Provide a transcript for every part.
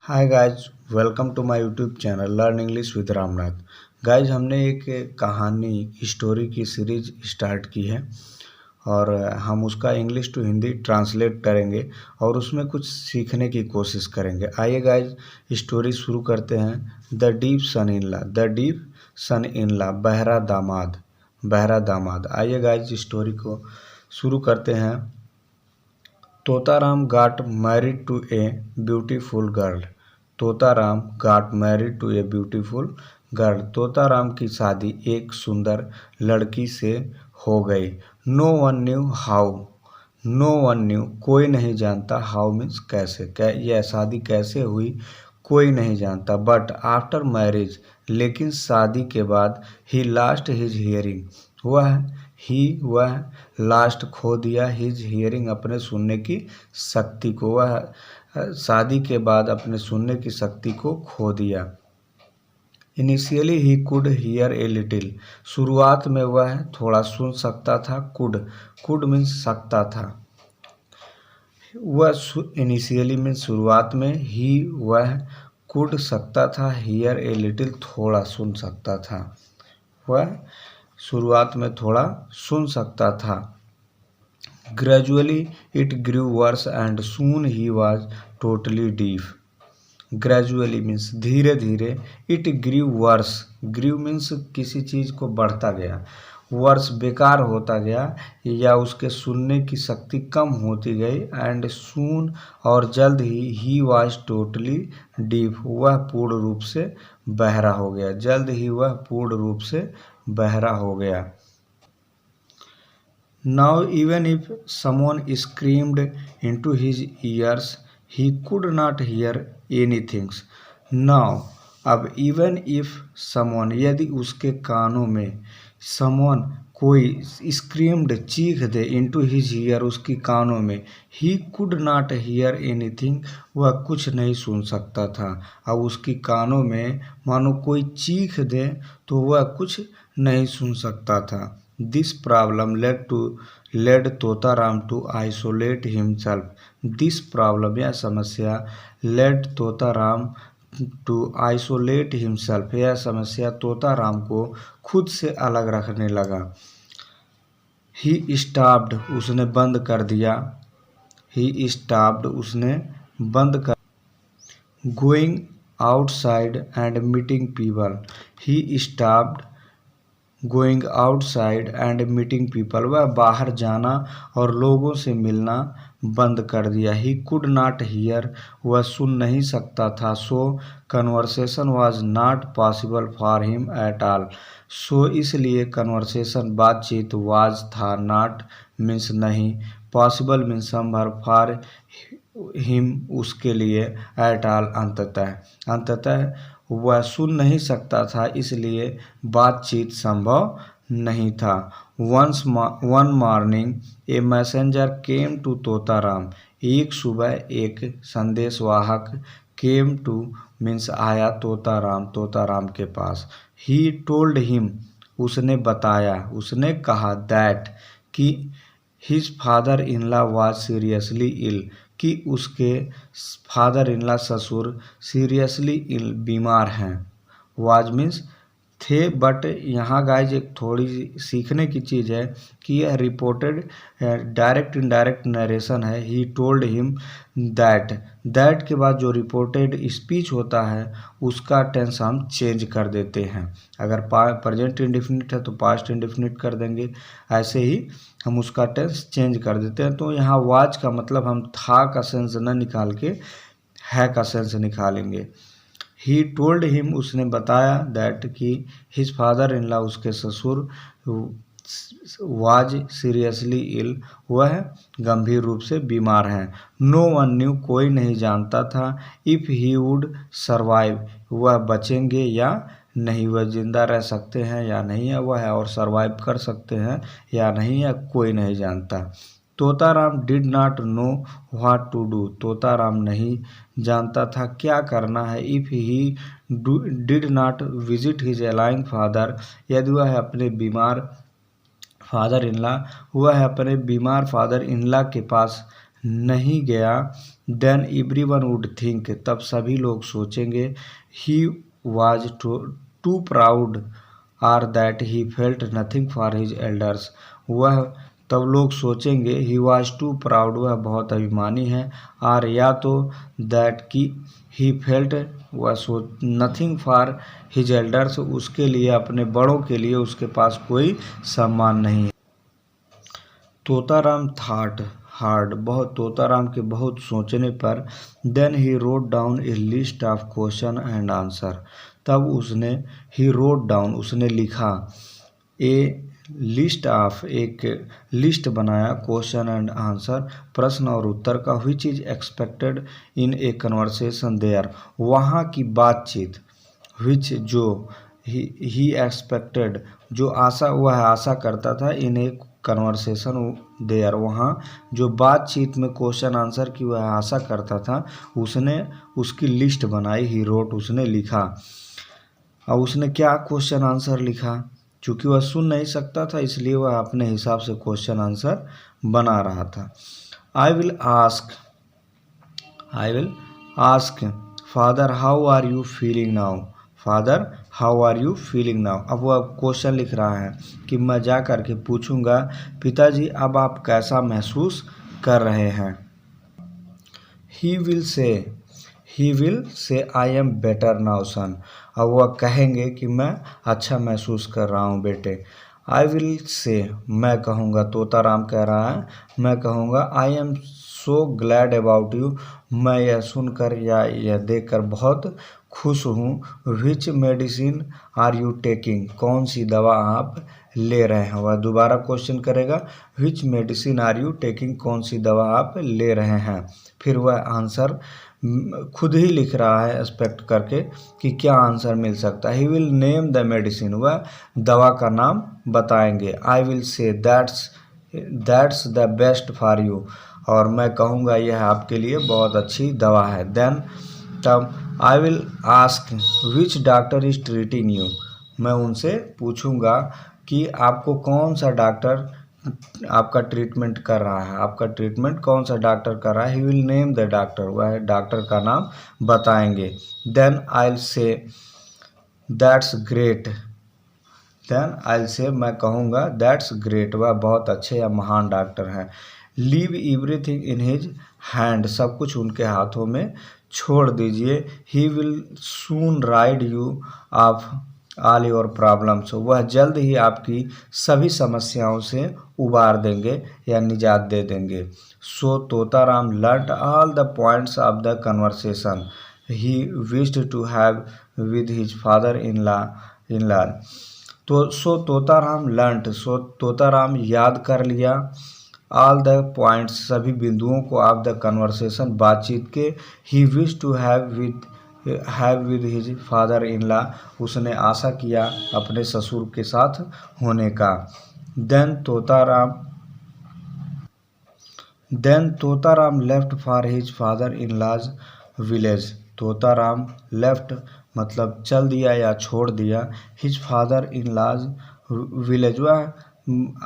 Hi guys, welcome to my YouTube channel learn English with Ramnath. Guys, हमने एक कहानी story की सीरीज स्टार्ट की है और हम उसका इंग्लिश टू हिंदी ट्रांसलेट करेंगे और उसमें कुछ सीखने की कोशिश करेंगे। आइए गाइज, स्टोरी शुरू करते हैं। The deaf son in law. The deaf son in law, बहरा दामाद। बहरा दामाद। आइए गाइज, स्टोरी को शुरू करते हैं। Totaram got married to a beautiful girl. Totaram got married to a beautiful girl. Totaram की शादी एक सुंदर लड़की से हो गई। No one knew how. No one knew, कोई नहीं जानता। How means कैसे, यह शादी कैसे हुई कोई नहीं जानता। But after marriage, लेकिन शादी के बाद he lost his hearing. वह लास्ट खो दिया हिज हियरिंग, अपने सुनने की शक्ति को। वह शादी के बाद अपने सुनने की शक्ति को खो दिया। Initially he could hear a little. शुरुआत में वह थोड़ा सुन सकता था। कुड मीन्स सकता था। वह इनिशियली मीन्स शुरुआत में, ही वह कुड सकता था, हियर ए लिटिल थोड़ा सुन सकता था। वह शुरुआत में थोड़ा सुन सकता था। Gradually it grew worse and soon ही was totally deaf. Gradually means धीरे धीरे, it grew worse, grew means किसी चीज़ को बढ़ता गया, वर्स बेकार होता गया या उसके सुनने की शक्ति कम होती गई, एंड सून और जल्द ही वॉज टोटली डीफ, वह पूर्ण रूप से बहरा हो गया। जल्द ही वह पूर्ण रूप से बहरा हो गया। Now even if someone screamed into his ears, he could not hear anything. Now, अब even if someone, यदि उसके कानों में, someone कोई screamed चीख दे, into his ear उसकी कानों में, he could not hear anything, वह कुछ नहीं सुन सकता था। अब उसकी कानों में मानो कोई चीख दे तो वह कुछ नहीं सुन सकता था। This problem led Totaram to isolate himself. This problem, यह समस्या, led Totaram to isolate himself, यह समस्या तोताराम को खुद से अलग रखने लगा। He stopped, उसने बंद कर दिया। He stopped, उसने बंद कर। Going outside and meeting people. He stopped going outside and meeting people, वह बाहर जाना और लोगों से मिलना बंद कर दिया। ही कुड नॉट हियर, वह सुन नहीं सकता था। So conversation was not possible for him at all, so इसलिए कन्वर्सेशन बातचीत, वाज था, नॉट मीन्स नहीं, पॉसिबल मीन्स संभव, फॉर हिम उसके लिए, एट ऑल अंततः वह सुन नहीं सकता था, इसलिए बातचीत संभव नहीं था। One morning a messenger came to Totaram, एक सुबह एक संदेशवाहक, केम टू मीन्स आया, तोताराम के पास। ही टोल्ड हिम, उसने बताया, उसने कहा, दैट कि his father in law was seriously ill, कि उसके फादर इन लॉ ससुर सीरियसली इल बीमार हैं। वाज मीन्स थे, बट यहाँ गाइज एक थोड़ी सीखने की चीज़ है कि यह रिपोर्टेड डायरेक्ट इनडायरेक्ट नरेशन है। ही टोल्ड हिम दैट के बाद जो रिपोर्टेड स्पीच होता है उसका टेंस हम चेंज कर देते हैं। अगर प्रेजेंट इंडेफिनिट है तो पास्ट इंडेफिनिट कर देंगे, ऐसे ही हम उसका टेंस चेंज कर देते हैं। तो यहाँ वाज का मतलब हम था का सेंस न निकाल के है का सेंस निकालेंगे। ही टोल्ड हिम, उसने बताया, दैट कि हिज फादर इन लॉ, उसके ससुर, वाज सीरियसली इल, वह गंभीर रूप से बीमार हैं। नो वन न्यू, कोई नहीं जानता था, इफ़ ही वुड सर्वाइव, वह बचेंगे या नहीं, वह जिंदा रह सकते हैं या नहीं, है वह और सर्वाइव कर सकते हैं या नहीं, या कोई नहीं जानता। Totaram did not know what to do, Totaram नहीं जानता था क्या करना है। If he did not visit his ailing father, यदि वह अपने बीमार फादर इन लॉ, वह अपने बीमार फादर इन लॉ के पास नहीं गया, देन एवरीवन वुड थिंक, तब सभी लोग सोचेंगे, he was too proud or that he felt nothing for his elders, वह तब लोग सोचेंगे ही वाज टू प्राउड, वह बहुत अभिमानी है, आर या तो दैट की ही फेल्ट, वह नथिंग फॉर हिज एल्डर्स, उसके लिए अपने बड़ों के लिए उसके पास कोई सम्मान नहीं है। तोताराम थाट हार्ड, बहुत तोताराम के बहुत सोचने पर, then he wrote down a list of question and answer, तब उसने ही रोट डाउन उसने लिखा, ए लिस्ट ऑफ एक लिस्ट बनाया, क्वेश्चन एंड आंसर प्रश्न और उत्तर का, which is expected in a conversation there, वहाँ की बातचीत, विच जो ही एक्सपेक्टेड जो आशा वह आशा करता था, इन एक कन्वर्सेशन देयर वहाँ जो बातचीत में क्वेश्चन आंसर की वह आशा करता था, उसने उसकी लिस्ट बनाई, ही रोट उसने लिखा। अब उसने क्या क्वेश्चन आंसर लिखा, चूँकि वह सुन नहीं सकता था इसलिए वह अपने हिसाब से क्वेश्चन आंसर बना रहा था। I will ask father how are you feeling now, father how are you feeling now, अब वह क्वेश्चन लिख रहा है कि मैं जा कर के पूछूंगा, पिताजी अब आप कैसा महसूस कर रहे हैं। He will say I am better now son, अब वह कहेंगे कि मैं अच्छा महसूस कर रहा हूँ बेटे। आई विल से मैं कहूँगा, तोताराम कह रहा है मैं कहूँगा, आई am so glad about you, मैं यह सुनकर या यह देखकर बहुत खुश हूँ। विच मेडिसिन आर यू टेकिंग, कौन सी दवा आप ले रहे हैं, वह दोबारा क्वेश्चन करेगा, विच मेडिसिन आर यू टेकिंग, कौन सी दवा आप ले रहे हैं। फिर वह आंसर खुद ही लिख रहा है एक्सपेक्ट करके कि क्या आंसर मिल सकता है। He will name the medicine, वह दवा का नाम बताएंगे। I will say that's the best for you, और मैं कहूँगा यह आपके लिए बहुत अच्छी दवा है। देन तब आई will ask which doctor is treating you, मैं उनसे पूछूंगा कि आपको कौन सा डॉक्टर आपका ट्रीटमेंट कर रहा है, आपका ट्रीटमेंट कौन सा डॉक्टर कर रहा है। He will name the doctor, वह डॉक्टर का नाम बताएंगे। देन आई से दैट्स ग्रेट, देन आई से मैं कहूँगा दैट्स ग्रेट, वह बहुत अच्छे या महान डॉक्टर हैं। Leave everything in his hand, सब कुछ उनके हाथों में छोड़ दीजिए। He will soon ride you of all your problems, वह जल्द ही आपकी सभी समस्याओं से उबार देंगे या निजात दे देंगे। So Totaram learn all the points of the conversation he wished to have with his father in law. तो सो तोताराम याद कर लिया, ऑल द पॉइंट्स सभी बिंदुओं को, ऑफ द कन्वर्सेशन बातचीत के, he wish to have with his father in law, उसने आशा किया अपने ससुर के साथ होने का। Then Totaram left for his father in law's village, Totaram left मतलब चल दिया या छोड़ दिया, his father in law's village, वह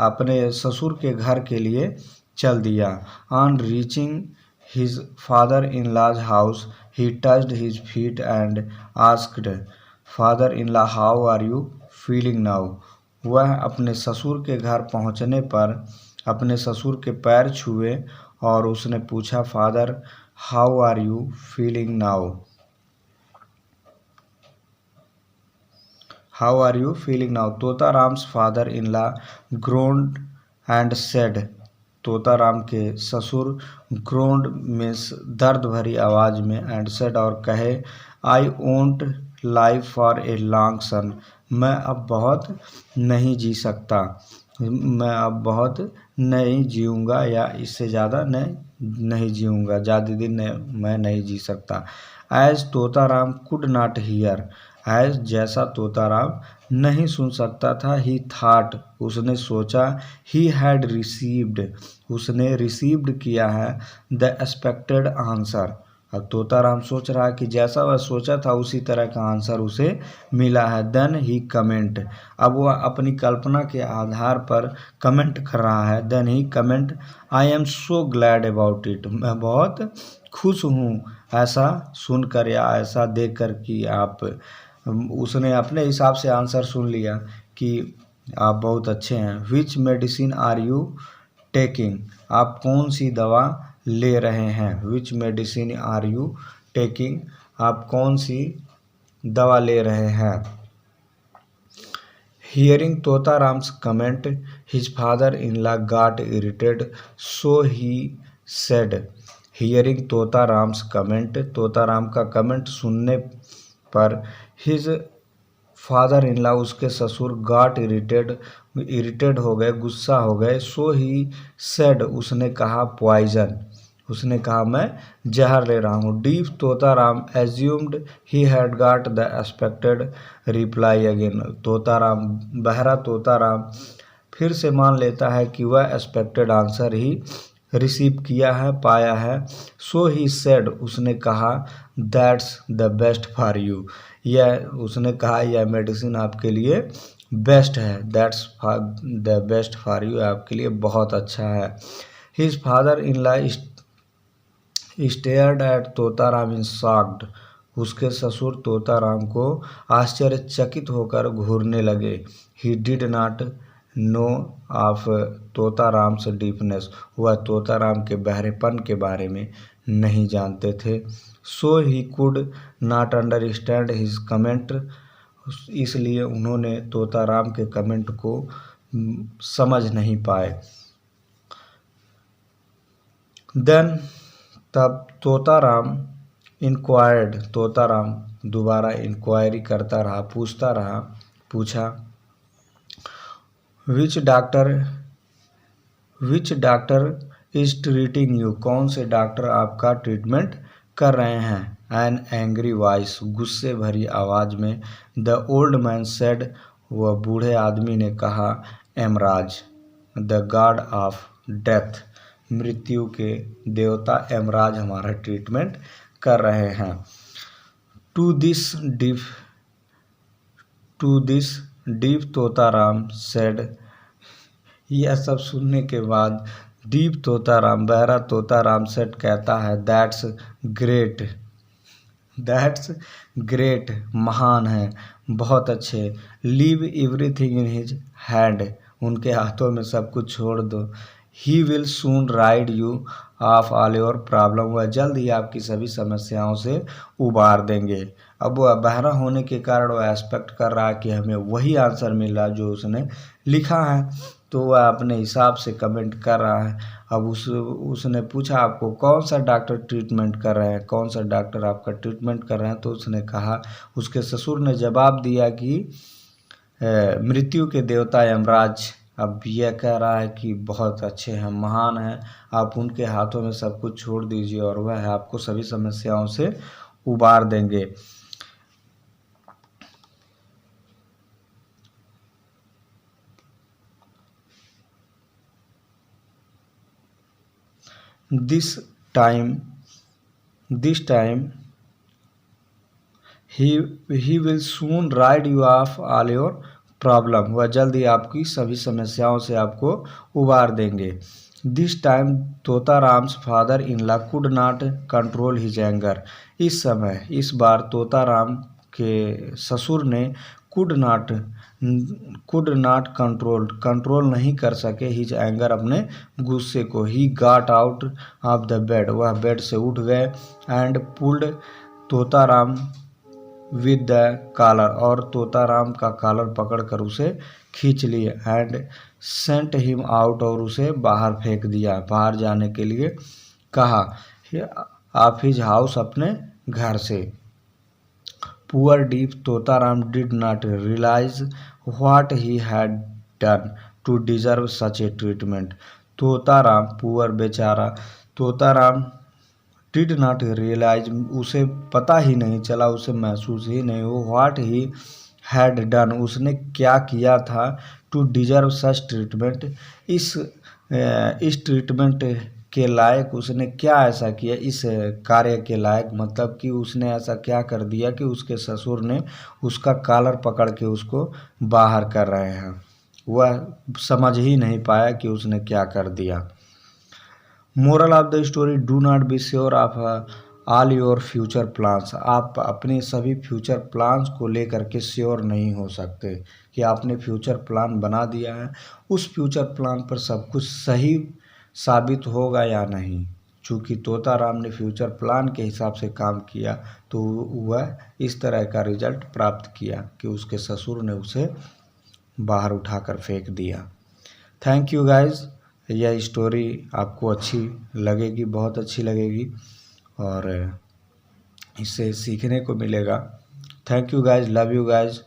अपने ससुर के घर के लिए चल दिया। On reaching his father in law's house he touched his feet and asked father in law how are you feeling now, वह अपने ससुर के घर पहुंचने पर अपने ससुर के पैर छुए और उसने पूछा, father how are you feeling now, how are you feeling now. Totaram's father in law groaned and said, Totaram के ससुर ग्रोन्ड मीन्स दर्द भरी आवाज़ में, एंड सेड और कहे, I won't live for a long son, मैं अब बहुत नहीं जी सकता, मैं अब बहुत नहीं जीऊँगा या इससे ज़्यादा नहीं जीऊँगा, ज़्यादा दिन मैं नहीं जी सकता। As Totaram could not hear, as जैसा तोताराम नहीं सुन सकता था, ही थाट उसने सोचा, ही हैड रिसीव्ड उसने रिसीव्ड किया है, द एक्सपेक्टेड आंसर अब तोताराम सोच रहा है कि जैसा वह सोचा था उसी तरह का आंसर उसे मिला है। देन ही कमेंट, अब वह अपनी कल्पना के आधार पर कमेंट कर रहा है। Then he comment, I am so glad about it, मैं बहुत खुश हूँ ऐसा सुनकर या ऐसा देखकर कि आप, उसने अपने हिसाब से आंसर सुन लिया कि आप बहुत अच्छे हैं। विच मेडिसिन आर यू टेकिंग, आप कौन सी दवा ले रहे हैं। विच मेडिसिन आर यू टेकिंग, आप कौन सी दवा ले रहे हैं। Hearing Totaram's comment, his father-in-law got irritated, so he said, hearing Totaram's comment, Totaram का कमेंट सुनने पर his father-in-law, उसके ससुर, got irritated हो गए, गुस्सा हो गए। so he said, उसने कहा poison, उसने कहा मैं जहर ले रहा हूँ। Deep Totaram assumed he had got the expected reply again, Totaram, बहरा तोताराम फिर से मान लेता है कि वह एक्सपेक्टेड आंसर ही रिसीव किया है, पाया है। सो ही सेड, उसने कहा that's the best for you, यह उसने कहा यह मेडिसिन आपके लिए बेस्ट है। That's the best for you, आपके लिए बहुत अच्छा है। His father in law stared at Totaram in shocked, उसके ससुर तोताराम को आश्चर्यचकित होकर घूरने लगे। He did not know of Totaram's deepness, वह तोताराम के बहरेपन के बारे में नहीं जानते थे। So he could not understand his comment, इसलिए उन्होंने तोताराम के कमेंट को समझ नहीं पाए। देन, तब तोताराम इंक्वायर्ड, तोताराम दोबारा इंक्वायरी करता रहा, पूछता रहा, पूछा विच डॉक्टर इज ट्रीटिंग यू, कौन से डॉक्टर आपका ट्रीटमेंट कर रहे हैं। एन एंग्री वॉइस, गुस्से भरी आवाज़ में, द ओल्ड मैन सेड, वह बूढ़े आदमी ने कहा, Yamraj the god of death, मृत्यु के देवता एमराज हमारा ट्रीटमेंट कर रहे हैं। To this deaf Totaram said, यह सब सुनने के बाद डीप तोताराम, बहरा तोताराम सेड कहता है, दैट्स ग्रेट, महान है, बहुत अच्छे। Leave everything in his hand, उनके हाथों में सब कुछ छोड़ दो। He will soon ride you of all your problem, वह जल्द ही आपकी सभी समस्याओं से उबार देंगे। अब वह बहरा होने के कारण वह एक्सपेक्ट कर रहा है कि हमें वही आंसर मिल रहा है जो उसने लिखा है, तो वह अपने हिसाब से कमेंट कर रहा है। अब उसने पूछा आपको कौन सा डॉक्टर ट्रीटमेंट कर रहे हैं, कौन सा डॉक्टर आपका ट्रीटमेंट कर रहे हैं, तो उसने कहा, उसके ससुर ने जवाब दिया कि मृत्यु के देवता यमराज। अब यह कह रहा है कि बहुत अच्छे हैं, महान हैं, आप उनके हाथों में सब कुछ छोड़ दीजिए और वह आपको सभी समस्याओं से उबार देंगे। This time he will soon ride you of all your problem, वह जल्द ही आपकी सभी समस्याओं से आपको उबार देंगे। This time Totaram's father in law could not control his anger, इस समय, इस बार तोताराम के ससुर ने कुड नॉट कंट्रोल नहीं कर सके हिज एंगर, अपने गुस्से को। He got out of the bed, वह बेड से उठ गए। And pulled Totaram with the collar, और तोताराम का कॉलर पकड़कर उसे खींच लिए। एंड सेंट हिम आउट, और उसे बाहर फेंक दिया, बाहर जाने के लिए कहा, ऑफ हिज हाउस, अपने घर से। Poor deaf Totaram did not realise what he had done to deserve such a treatment, Totaram, poor बेचारा, तोताराम डिड नॉट रियलाइज, उसे पता ही नहीं चला, उसे महसूस ही नहीं हो, व्हाट ही हैड डन, उसने क्या किया था, टू डिजर्व सच ट्रीटमेंट, इस ट्रीटमेंट के लायक उसने क्या ऐसा किया, इस कार्य के लायक मतलब कि उसने ऐसा क्या कर दिया कि उसके ससुर ने उसका कॉलर पकड़ के उसको बाहर कर रहे हैं। वह समझ ही नहीं पाया कि उसने क्या कर दिया। Moral of the story, do not be sure of all your future plans. आप अपने सभी फ्यूचर प्लान्स को लेकर के श्योर नहीं हो सकते कि आपने फ्यूचर प्लान बना दिया है, उस फ्यूचर प्लान पर सब कुछ सही साबित होगा या नहीं। चूँकि तोताराम ने फ्यूचर प्लान के हिसाब से काम किया तो वह इस तरह का रिजल्ट प्राप्त किया कि उसके ससुर ने उसे बाहर उठाकर फेंक दिया। थैंक यू गाइज, यह स्टोरी आपको अच्छी लगेगी, बहुत अच्छी लगेगी और इससे सीखने को मिलेगा। Thank you guys, love you guys.